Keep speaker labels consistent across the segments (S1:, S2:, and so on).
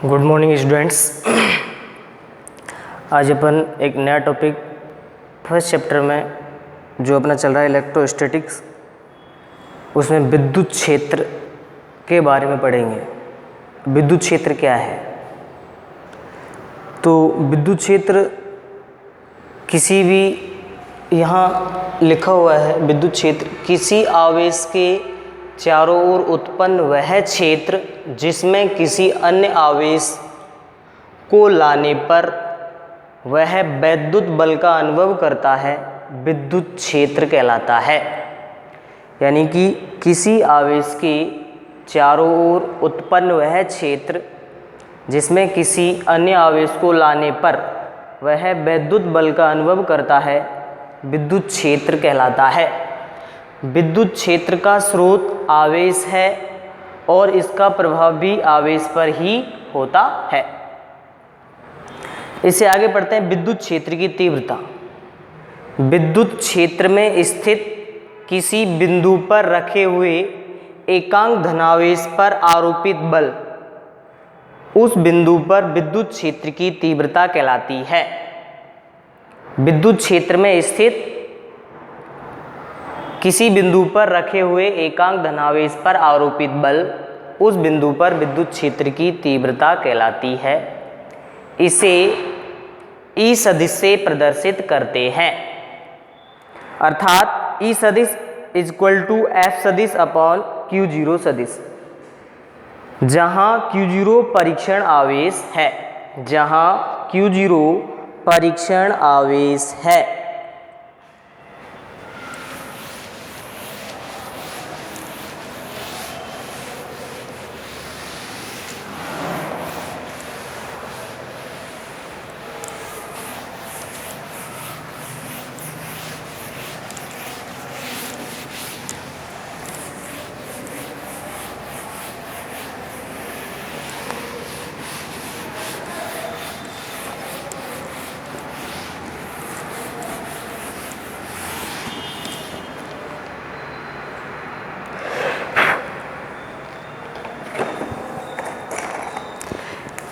S1: Good morning students. आज अपन एक नया टॉपिक फर्स्ट चैप्टर में जो अपना चल रहा है इलेक्ट्रोस्टैटिक्स, उसमें विद्युत क्षेत्र के बारे में पढ़ेंगे। विद्युत क्षेत्र क्या है? तो विद्युत क्षेत्र किसी भी, यहाँ लिखा हुआ है विद्युत क्षेत्र किसी आवेश के चारों ओर उत्पन्न वह क्षेत्र जिसमें किसी अन्य आवेश को लाने पर वह वैद्युत बल का अनुभव करता है, विद्युत क्षेत्र कहलाता है। यानी कि किसी आवेश के चारों ओर उत्पन्न वह क्षेत्र जिसमें किसी अन्य आवेश को लाने पर वह वैद्युत बल का अनुभव करता है, विद्युत क्षेत्र कहलाता है। विद्युत क्षेत्र का स्रोत आवेश है और इसका प्रभाव भी आवेश पर ही होता है। इससे आगे पढ़ते हैं विद्युत क्षेत्र की तीव्रता। विद्युत क्षेत्र में स्थित किसी बिंदु पर रखे हुए एकांक धनावेश पर आरोपित बल उस बिंदु पर विद्युत क्षेत्र की तीव्रता कहलाती है। विद्युत क्षेत्र में स्थित किसी बिंदु पर रखे हुए एकांक धनावेश पर आरोपित बल उस बिंदु पर विद्युत क्षेत्र की तीव्रता कहलाती है। इसे ई सदिश से प्रदर्शित करते हैं, अर्थात ई सदिश इक्वल टू एफ सदिश अपॉन क्यू जीरो सदिश। जहां क्यू जीरो परीक्षण आवेश है, जहां क्यू जीरो परीक्षण आवेश है,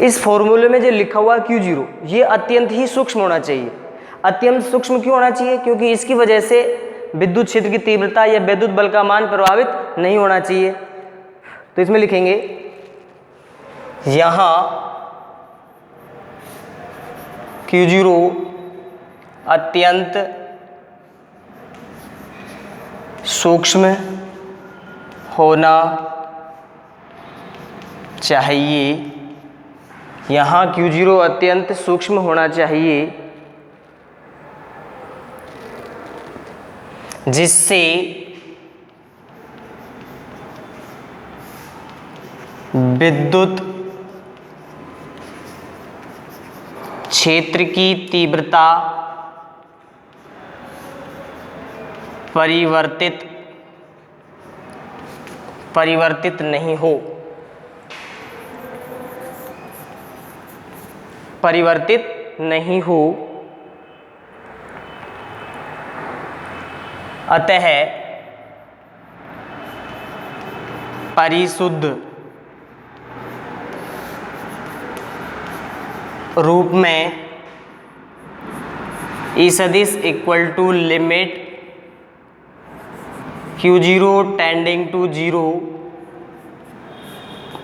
S1: इस फॉर्मूले में जो लिखा हुआ क्यू जीरो ये अत्यंत ही सूक्ष्म होना चाहिए। अत्यंत सूक्ष्म क्यों होना चाहिए? क्योंकि इसकी वजह से विद्युत क्षेत्र की तीव्रता या विद्युत बल का मान प्रभावित नहीं होना चाहिए। तो इसमें लिखेंगे यहां क्यू जीरो अत्यंत सूक्ष्म होना चाहिए। यहाँ क्यू जीरो अत्यंत सूक्ष्म होना चाहिए जिससे विद्युत क्षेत्र की तीव्रता परिवर्तित नहीं हो। परिवर्तित नहीं हो, अतः परिशुद्ध रूप में ई सदिश equal to limit Q zero tending to zero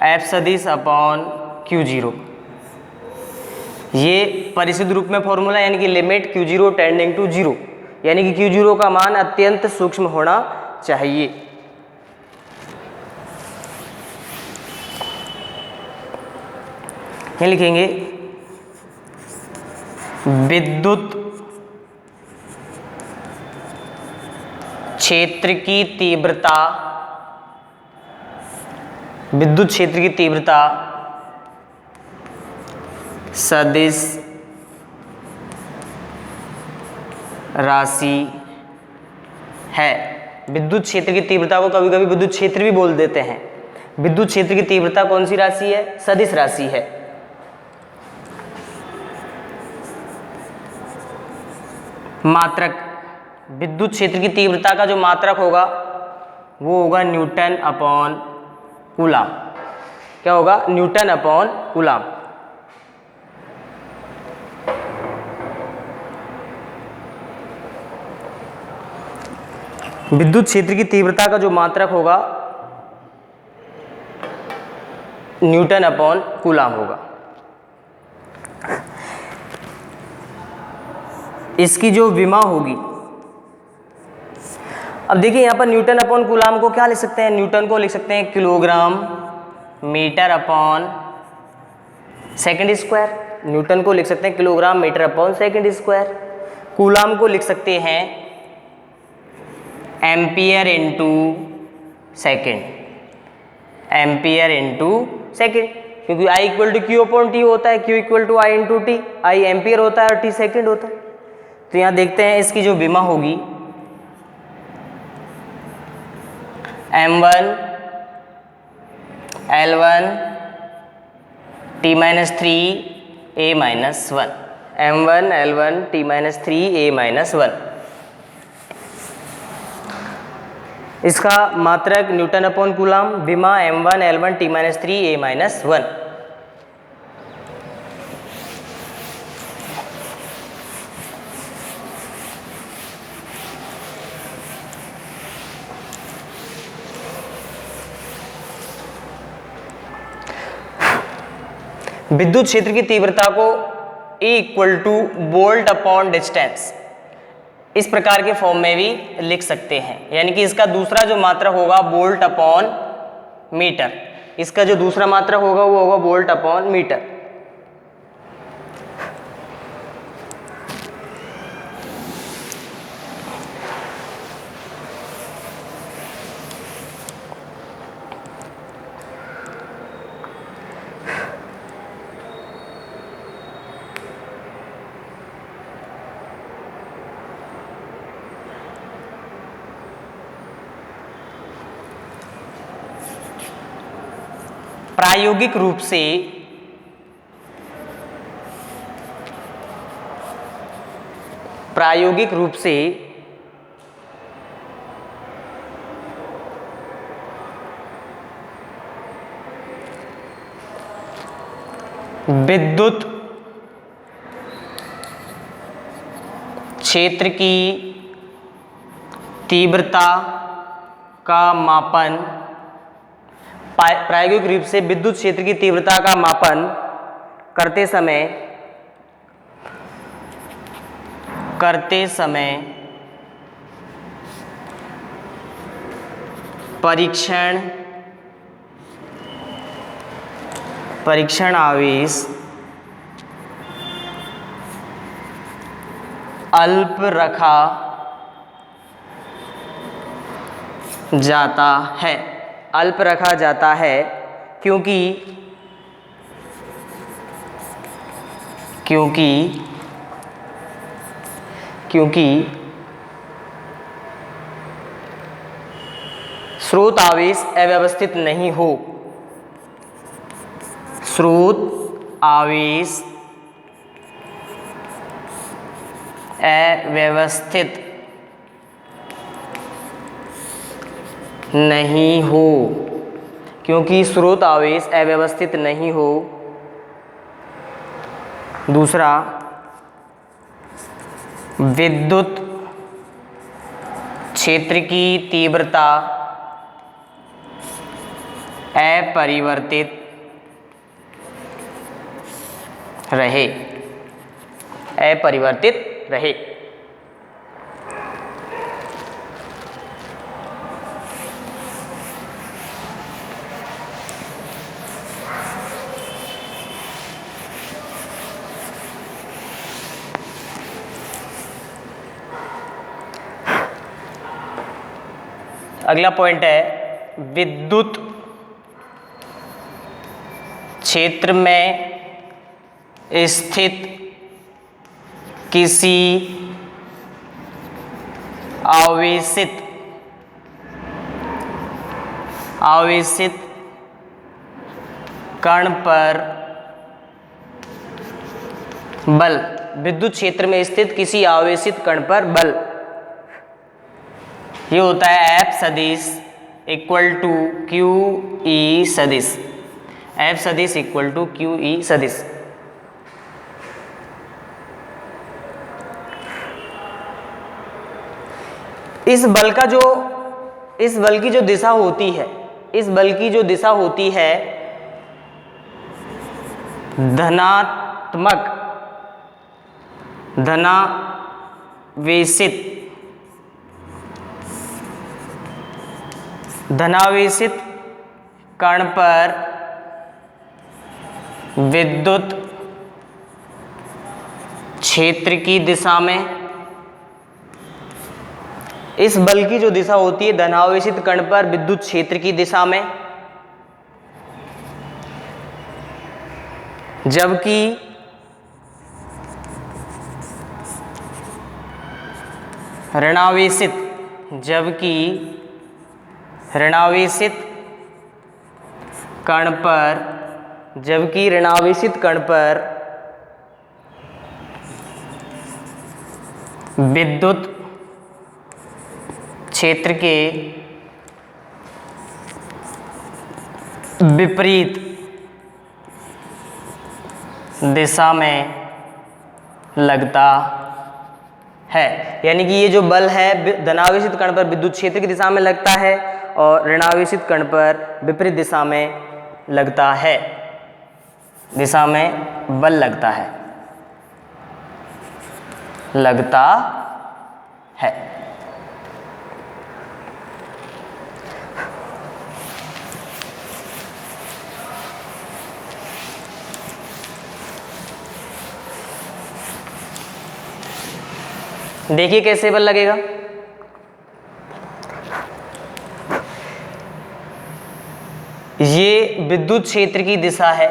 S1: F सदिश अपॉन क्यू जीरो। ये परिशुद्ध रूप में फॉर्मूला यानी कि limit Q zero tending to zero, यानी कि क्यू जीरो का मान अत्यंत सूक्ष्म होना चाहिए। यहाँ लिखेंगे विद्युत क्षेत्र की तीव्रता, विद्युत क्षेत्र की तीव्रता सदिश राशि है। विद्युत क्षेत्र की तीव्रता को कभी कभी विद्युत क्षेत्र भी बोल देते हैं। विद्युत क्षेत्र की तीव्रता कौन सी राशि है? सदिश राशि है। मात्रक, विद्युत क्षेत्र की तीव्रता का जो मात्रक होगा वो होगा न्यूटन अपॉन कूलाम। क्या होगा? Newton upon coulomb. विद्युत क्षेत्र की तीव्रता का जो मात्रक होगा न्यूटन अपॉन कूलाम होगा। इसकी जो विमा होगी, अब देखिए यहाँ पर न्यूटन अपॉन कूलाम को क्या लिख सकते हैं, न्यूटन को लिख सकते हैं kilogram metre upon second square, newton को लिख सकते हैं kilogram metre upon second square. Coulomb को लिख सकते हैं ampere into second, ampere into second, क्योंकि I equal to Q upon T होता है, Q equal to I into T, I ampere होता है और टी सेकेंड होता है। तो यहाँ देखते हैं इसकी जो विमा होगी M1 L1 T minus 3 A minus 1, M1 L1 T minus 3 A minus 1। इसका मात्रक न्यूटन अपॉन कूलाम, विमा M1 L1 T minus 3 A minus 1। विद्युत क्षेत्र की तीव्रता को E equal two volt upon distance इस प्रकार के फॉर्म में भी लिख सकते हैं, यानी कि इसका दूसरा जो मात्रा होगा वोल्ट अपॉन मीटर, इसका जो दूसरा मात्रा होगा वो होगा वोल्ट अपॉन मीटर। प्रायोगिक रूप से विद्युत क्षेत्र की तीव्रता का मापन, प्रायोगिक रूप से विद्युत क्षेत्र की तीव्रता का मापन करते समय परीक्षण आवेश अल्प रखा जाता है, अल्प रखा जाता है क्योंकि स्रोत आवेश अव्यवस्थित नहीं हो, स्रोत आवेश अव्यवस्थित नहीं हो, क्योंकि स्रोत आवेश अव्यवस्थित नहीं हो। दूसरा, विद्युत क्षेत्र की तीव्रता अपरिवर्तित रहे, अपरिवर्तित रहे। अगला पॉइंट है विद्युत क्षेत्र में स्थित किसी आवेशित कण पर बल, विद्युत क्षेत्र में स्थित किसी आवेशित कण पर बल, ये होता है F सदिश इक्वल टू क्यू ई सदिश, F सदिश इक्वल टू क्यू ई सदिश। इस बल की जो दिशा होती है, इस बल की जो दिशा होती है धनावेशित कण पर विद्युत क्षेत्र की दिशा में, इस बल की जो दिशा होती है धनावेशित कण पर विद्युत क्षेत्र की दिशा में, जबकि ऋणावेशित कण पर विद्युत क्षेत्र के विपरीत दिशा में लगता है। यानी कि ये जो बल है धनावेशित कण पर विद्युत क्षेत्र की दिशा में लगता है और ऋणावेशित कण पर विपरीत दिशा में लगता है, दिशा में बल लगता है। देखिए कैसे बल लगेगा। ये विद्युत क्षेत्र की दिशा है,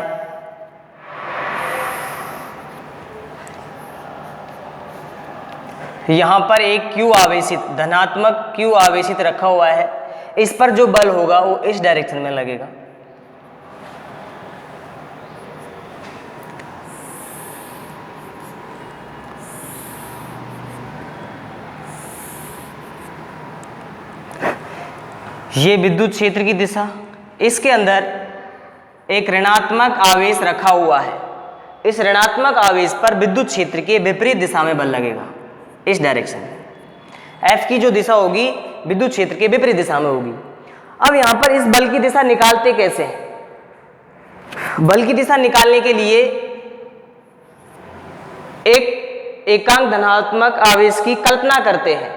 S1: यहां पर एक Q आवेशित, धनात्मक Q आवेशित रखा हुआ है। इस पर जो बल होगा वो इस डायरेक्शन में लगेगा। ये विद्युत क्षेत्र की दिशा, इसके अंदर एक ऋणात्मक आवेश रखा हुआ है। इस ऋणात्मक आवेश पर विद्युत क्षेत्र के विपरीत दिशा में बल लगेगा, इस डायरेक्शन में। F की जो दिशा होगी विद्युत क्षेत्र के विपरीत दिशा में होगी। अब यहां पर इस बल की दिशा निकालते कैसे हैं? बल की दिशा निकालने के लिए एक एकांक धनात्मक आवेश की कल्पना करते हैं,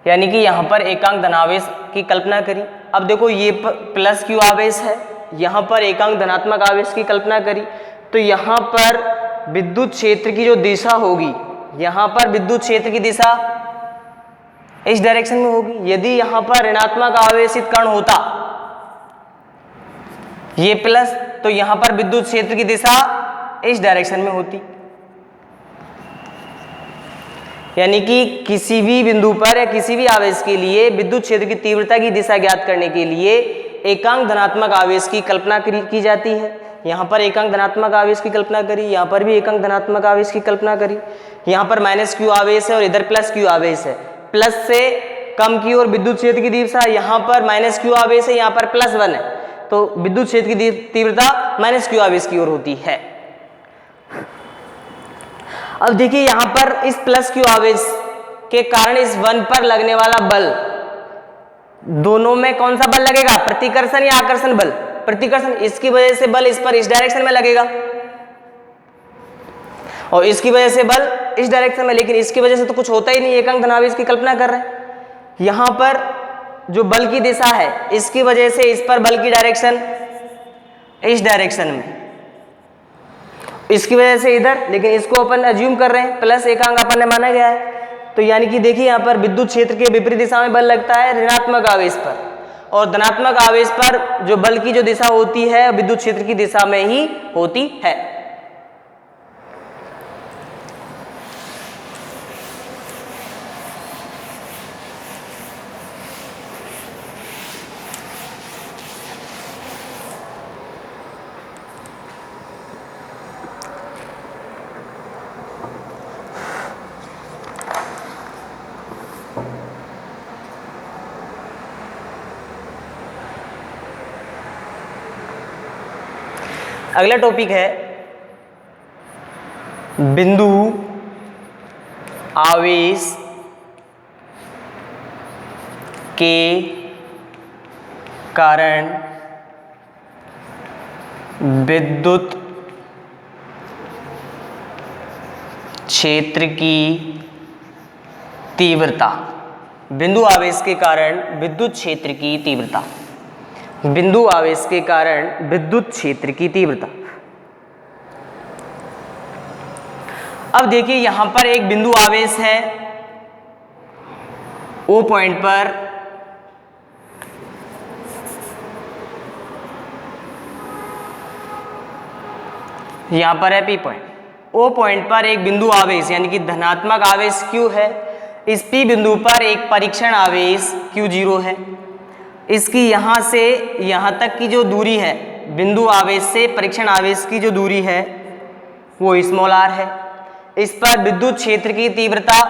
S1: यानी कि यहां पर एकांक धनावेश की कल्पना करी। अब देखो ये प्लस Q आवेश है, यहां पर एकांक धनात्मक आवेश की कल्पना करी, तो यहां पर विद्युत क्षेत्र की जो दिशा होगी, यहां पर विद्युत क्षेत्र की दिशा इस डायरेक्शन में होगी। यदि यहां पर ऋणात्मक आवेशित कण होता ये प्लस, तो यहां पर विद्युत क्षेत्र की दिशा इस डायरेक्शन में होती। यानी कि किसी भी बिंदु पर या किसी भी आवेश के लिए विद्युत क्षेत्र की तीव्रता की दिशा ज्ञात करने के लिए एकांक धनात्मक आवेश की कल्पना की जाती है। यहाँ पर एकांक धनात्मक आवेश की कल्पना करी, यहाँ पर भी एकांक धनात्मक आवेश की कल्पना करी। यहाँ पर माइनस Q आवेश है और इधर प्लस Q आवेश है। प्लस से कम की ओर विद्युत क्षेत्र की दिशा, यहाँ पर माइनस Q आवेश है, यहाँ पर +1 है, तो विद्युत क्षेत्र की तीव्रता माइनस Q आवेश की ओर होती है। अब देखिए यहाँ पर इस प्लस Q आवेश के कारण इस 1 पर लगने वाला बल, दोनों में कौन सा बल लगेगा? प्रतिकर्षण या आकर्षण बल? प्रतिकर्षण। इसकी वजह से बल इस पर इस डायरेक्शन में लगेगा और इसकी वजह से बल इस डायरेक्शन में, लेकिन इसकी वजह से तो कुछ होता ही नहीं, एकांक धनावेश की कल्पना कर रहे हैं। यहां पर जो बल की दिशा है इसकी वजह से इस पर बल की डायरेक्शन इस डायरेक्शन में, इसकी वजह से इधर, लेकिन इसको अपन अज्यूम कर रहे हैं प्लस एकांक अपन ने माना गया है। तो यानी कि देखिए यहाँ पर विद्युत क्षेत्र के विपरीत दिशा में बल लगता है ऋणात्मक आवेश पर, और धनात्मक आवेश पर जो बल की जो दिशा होती है विद्युत क्षेत्र की दिशा में ही होती है। अगला टॉपिक है बिंदु आवेश के कारण विद्युत क्षेत्र की तीव्रता, बिंदु आवेश के कारण विद्युत क्षेत्र की तीव्रता, बिंदु आवेश के कारण विद्युत क्षेत्र की तीव्रता। अब देखिए यहां पर एक बिंदु आवेश है, ओ पॉइंट पर यहां पर है पी पॉइंट, ओ पॉइंट पर एक बिंदु आवेश यानी कि धनात्मक आवेश Q है। इस P बिंदु पर एक परीक्षण आवेश Q0 है। इसकी यहां से यहां तक की जो दूरी है, बिंदु आवेश से परीक्षण आवेश की जो दूरी है वो स्मॉल r है। इस पर विद्युत क्षेत्र की तीव्रता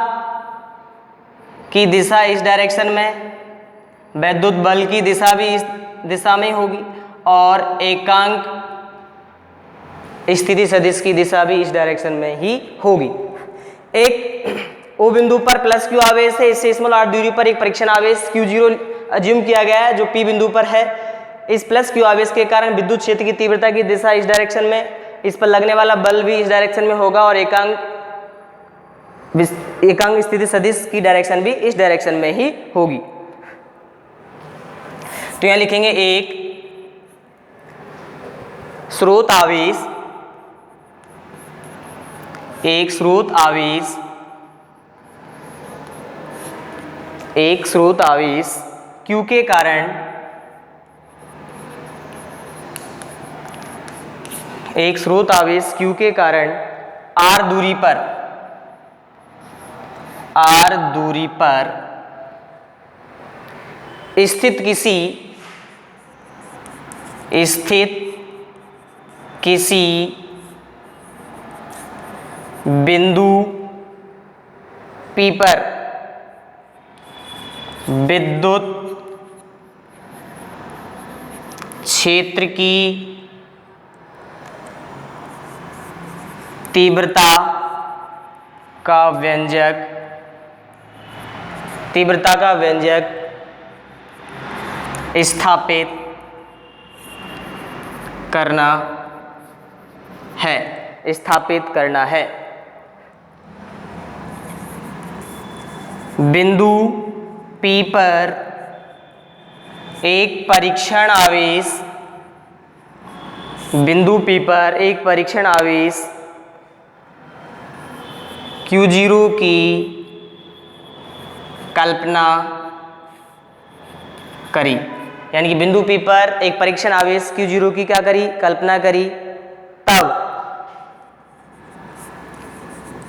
S1: की दिशा इस डायरेक्शन में, वैद्युत बल की दिशा भी इस दिशा में होगी और एकांक स्थिति सदिश की दिशा भी इस डायरेक्शन में ही होगी। एक ओ बिंदु पर प्लस Q आवेश है, इससे स्मॉल r दूरी पर एक परीक्षण आवेश Q0 अज्यूम किया गया है जो P बिंदु पर है। इस प्लस Q आवेश के कारण विद्युत क्षेत्र की तीव्रता की दिशा इस डायरेक्शन में, इस पर लगने वाला बल भी इस डायरेक्शन में होगा और एकांक स्थिति सदिश की डायरेक्शन भी इस डायरेक्शन में ही होगी। तो यहां लिखेंगे एक स्रोत आवेश, एक स्रोत आवेश, एक स्रोत आवेश Q के कारण, एक स्रोत आवेश Q के कारण R दूरी पर, R दूरी पर स्थित किसी बिंदु P पर विद्युत क्षेत्र की तीव्रता का व्यंजक, तीव्रता का व्यंजक स्थापित करना है, स्थापित करना है। बिंदु P पर एक परीक्षण आवेश, बिंदु P पर एक परीक्षण आवेश Q0 की कल्पना करी, यानी कि बिंदु P पर एक परीक्षण आवेश Q0 की क्या करी, कल्पना करी। तब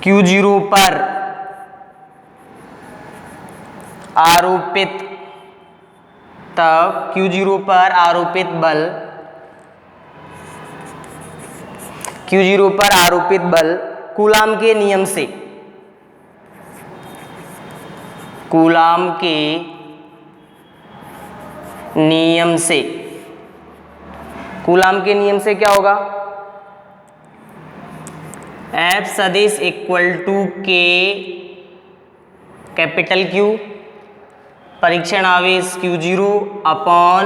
S1: Q0 पर आरोपित, तब Q0 पर आरोपित बल, Q0 पर आरोपित बल कूलाम के नियम से, कूलाम के नियम से, कूलाम के नियम से क्या होगा, F सदिश इक्वल टू के कैपिटल Q परीक्षण आवेश Q0 upon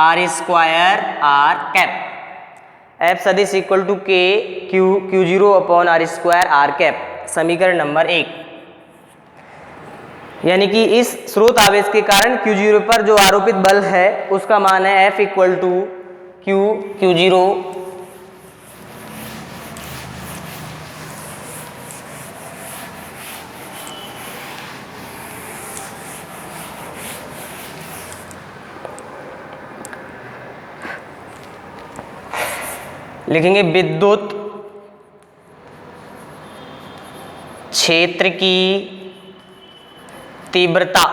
S1: R square R cap, F सदिश इक्वल टू के Q0 upon R square R cap, समीकरण नंबर 1। यानी कि इस स्रोत आवेश के कारण Q0 पर जो आरोपित बल है उसका मान है F इक्वल टू Q0 लिखेंगे विद्युत क्षेत्र की तीव्रता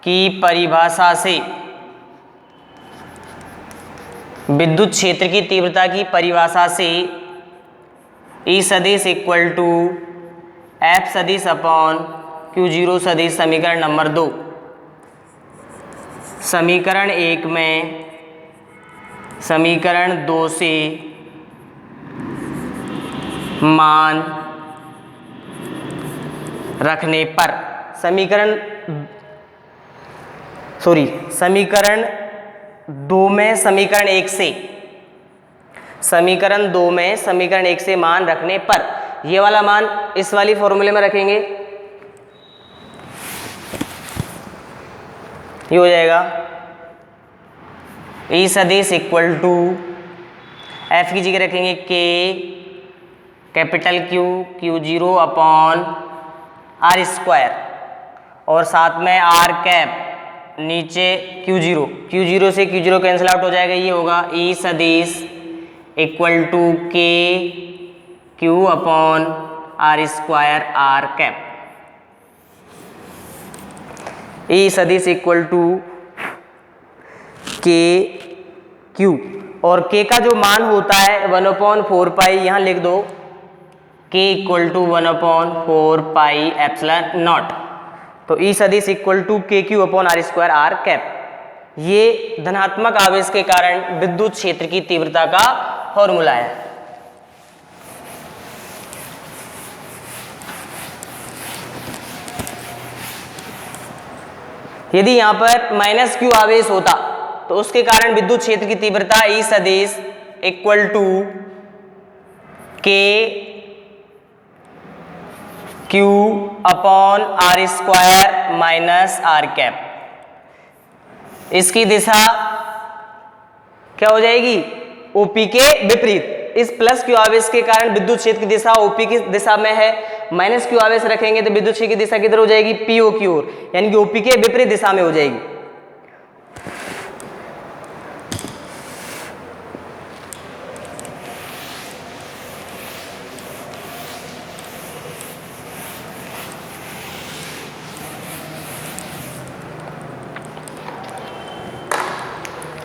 S1: की परिभाषा से, विद्युत क्षेत्र की तीव्रता की परिभाषा से E सदिश इक्वल टू F सदिश अपॉन Q0 सदिश, समीकरण नंबर 2। समीकरण 1 में समीकरण 2 से मान रखने पर, समीकरण सॉरी समीकरण 2 में समीकरण 1 से, समीकरण 2 में समीकरण 1 से मान रखने पर ये वाला मान इस वाली फॉर्मूले में रखेंगे, ये हो जाएगा ई सदिश इक्वल टू एफ की जगह रखेंगे K capital Q zero upon R square और साथ में आर कैप नीचे क्यू जीरो से क्यू जीरो कैंसिल आउट हो जाएगा, ये होगा ई सदिश equal to K Q upon R square R cap. E सदिश इक्वल टू के क्यू और के का जो मान होता है 1/4 पाई, यहाँ लिख दो K equal to 1/4 pi epsilon naught. तो ई सदिश equal to K Q upon R square R cap, ये धनात्मक आवेश के कारण विद्युत क्षेत्र की तीव्रता का फॉर्मूला है। यदि यहां पर माइनस क्यू आवेश होता तो उसके कारण विद्युत क्षेत्र की तीव्रता ई सदिश equal to K Q upon R square minus R cap. इसकी दिशा क्या हो जाएगी, ओपी के विपरीत। इस प्लस क्यू आवेश के कारण विद्युत क्षेत्र की दिशा ओपी की दिशा में है, माइनस क्यू आवेश रखेंगे तो विद्युत क्षेत्र की दिशा किधर हो जाएगी, पीओ की ओर, यानी कि ओपी के विपरीत दिशा में हो जाएगी।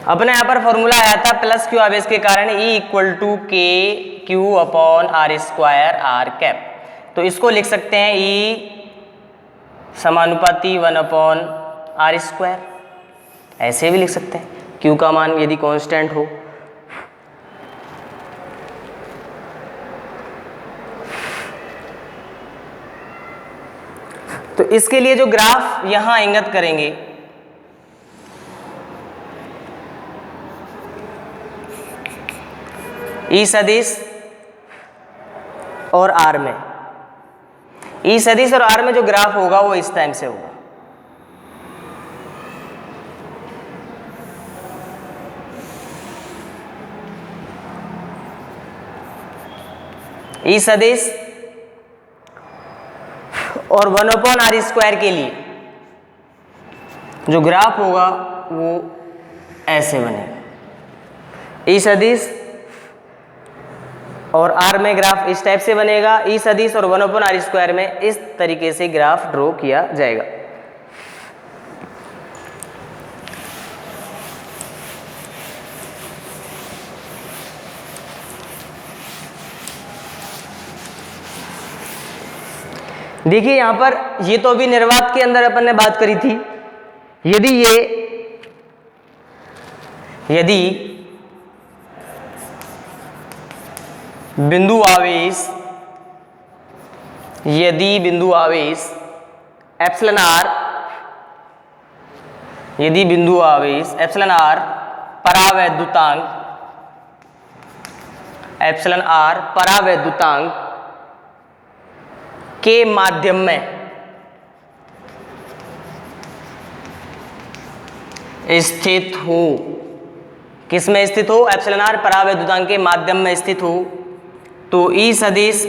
S1: अपने यहाँ पर फॉर्मूला आया था प्लस क्यू आवेश के कारण E equal to K Q upon R square R cap. तो इसको लिख सकते हैं E समानुपाती 1/r स्क्वायर, ऐसे भी लिख सकते हैं, Q का मान यदि कांस्टेंट हो। तो इसके लिए जो ग्राफ यहां इंगित करेंगे, ई सदिश और आर में, ई सदिश और आर में जो ग्राफ होगा वो इस टाइम से होगा। ई सदिश और 1/r स्क्वायर के लिए जो ग्राफ होगा वो ऐसे बनेगा। ई सदिश और आर में ग्राफ इस टाइप से बनेगा, ई सदिश और 1/r स्क्वायर में इस तरीके से ग्राफ ड्रॉ किया जाएगा। देखिए यहां पर ये तो अभी निर्वात के अंदर अपन ने बात करी थी। यदि बिंदु आवेश एप्सिलॉन आर, यदि बिंदु आवेश एप्सिलॉन आर परावैद्युतांक के माध्यम में स्थित हो, किस में स्थित हो, एप्सिलॉन आर परावैद्युतांक के माध्यम में स्थित हो, तो ई सदिश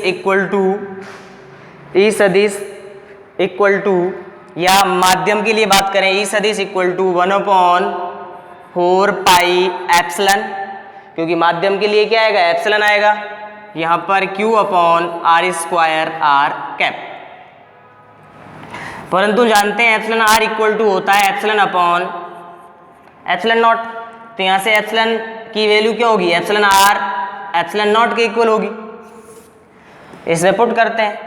S1: इक्वल टू या माध्यम के लिए बात करें, ई सदिश इक्वल टू 1/4 पाई एप्सिलॉन, क्योंकि माध्यम के लिए क्या आएगा, एप्सिलॉन आएगा, यहां पर Q upon R square R cap. परंतु जानते हैं एप्सिलॉन आर इक्वल टू होता है एप्सिलॉन अपॉन एप्सिलॉन नॉट। तो यहां से एप्सिलॉन की वैल्यू क्या होगी, एप्सिलॉन आर एप्सिलॉन नॉट के इक्वल होगी। इसमें पुट करते हैं,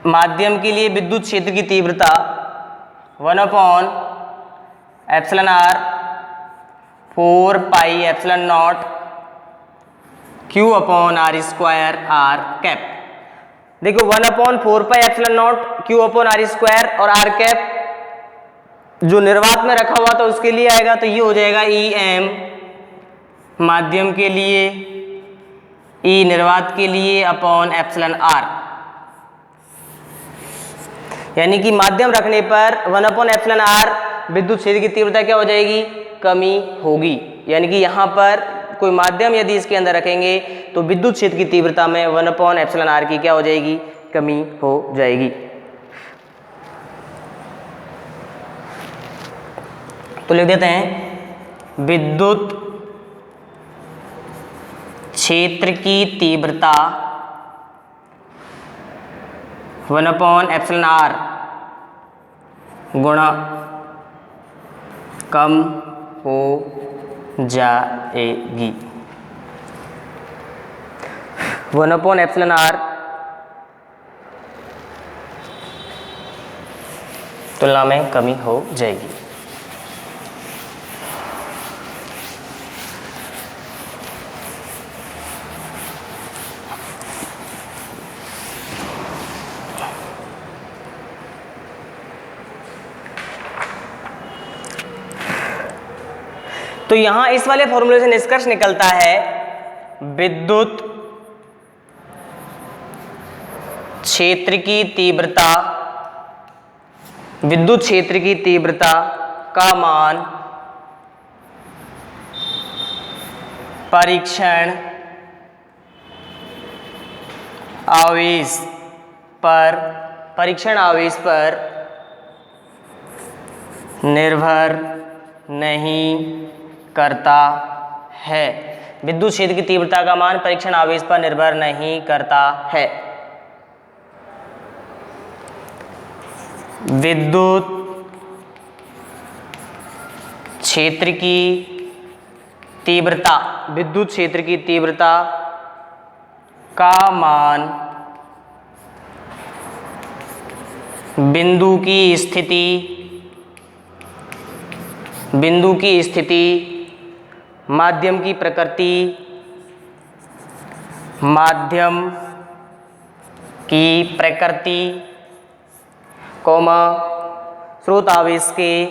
S1: माध्यम के लिए विद्युत क्षेत्र की तीव्रता 1/एप्सिलॉन R 4 pi epsilon naught Q upon R square R cap. देखो 1/4 pi epsilon naught Q upon R square और आर कैप जो निर्वात में रखा हुआ था उसके लिए आएगा, तो ये हो जाएगा EM माध्यम के लिए, E निर्वात के लिए अपॉन एप्सिलॉन R। यानी कि माध्यम रखने पर 1/एप्सिलॉन R विद्युत क्षेत्र की तीव्रता क्या हो जाएगी, कमी होगी। यानी कि यहाँ पर कोई माध्यम यदि इसके अंदर रखेंगे तो विद्युत क्षेत्र की तीव्रता में 1/एप्सिलॉन R की क्या हो जाएगी, कमी हो जाएगी। तो लिख देते हैं विद्युत क्षेत्र की तीव्रता 1/एप्सिलॉन R गुणा कम हो जाएगी। 1/एप्सिलॉन R तुलना में कमी हो जाएगी। तो यहां इस वाले फॉर्मूले से निष्कर्ष निकलता है विद्युत क्षेत्र की तीव्रता, विद्युत क्षेत्र की तीव्रता का मान परीक्षण आवेश पर निर्भर नहीं करता है। विद्युत क्षेत्र की तीव्रता का मान परीक्षण आवेश पर निर्भर नहीं करता है। विद्युत क्षेत्र की तीव्रता, विद्युत क्षेत्र की तीव्रता का मान बिंदु की स्थिति, माध्यम की प्रकृति, कौमा स्रोत आवेश के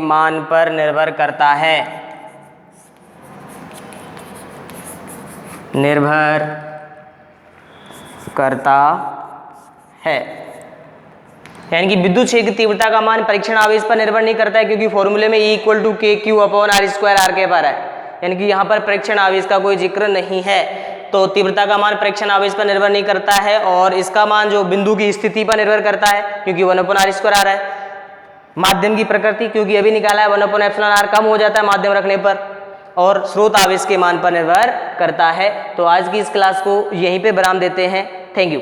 S1: मान पर निर्भर करता है। यानी कि विद्युत क्षेत्र की तीव्रता का मान परीक्षण आवेश पर निर्भर नहीं करता है, क्योंकि फॉर्मूले में E = KQ/R² के पर है। यानी कि यहाँ पर परीक्षण आवेश का कोई जिक्र नहीं है, तो तीव्रता का मान परीक्षण आवेश पर निर्भर नहीं करता है, और इसका मान जो बिंदु की स्थिति पर निर्भर करता है, क्योंकि 1/R² है। माध्यम की प्रकृति, क्योंकि अभी निकाला है 1/एप्सिलॉन R कम हो जाता है माध्यम रखने पर, और स्रोत आवेश के मान पर निर्भर करता है। तो आज की इस क्लास को यहीं पे विराम देते हैं। Thank you.